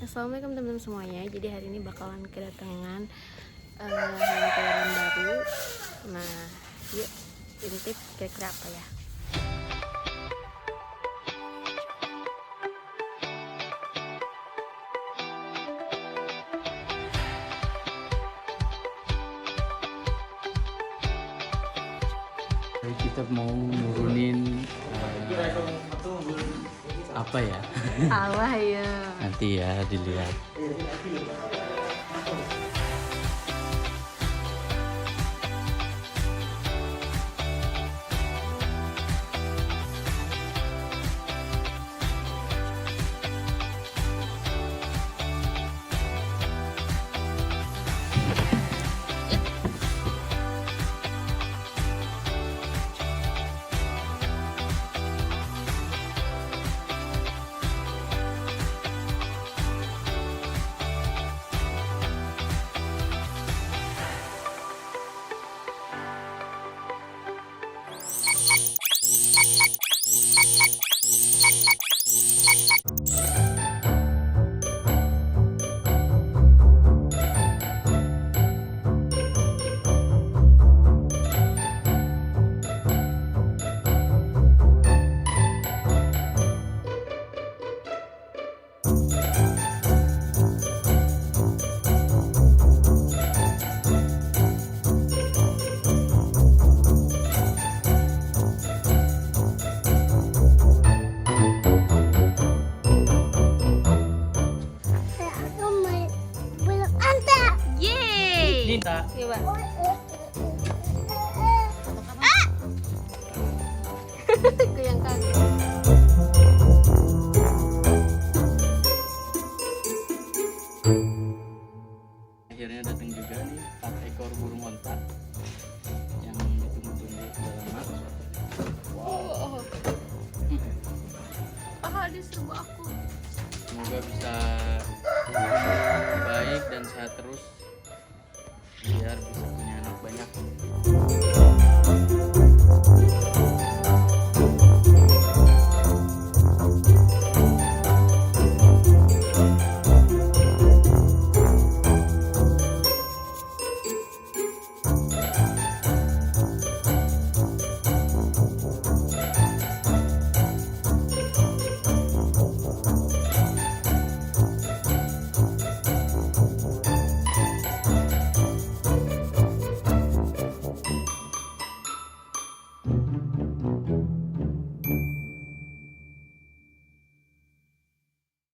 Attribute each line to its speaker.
Speaker 1: Assalamualaikum teman-teman semuanya. Jadi hari ini bakalan kedatangan hewan peliharaan baru. Nah, yuk intip kira-kira apa ya?
Speaker 2: Kita mau nurunin apa ya?
Speaker 1: Allah ya.
Speaker 2: Nanti ya dilihat.
Speaker 1: Minta. Coba. Aku yang kaget.
Speaker 2: Akhirnya datang juga nih 4 ekor burung unta yang ditunggu-tunggu udah lama.
Speaker 1: Wow. Ah, diserbu aku.
Speaker 2: Semoga bisa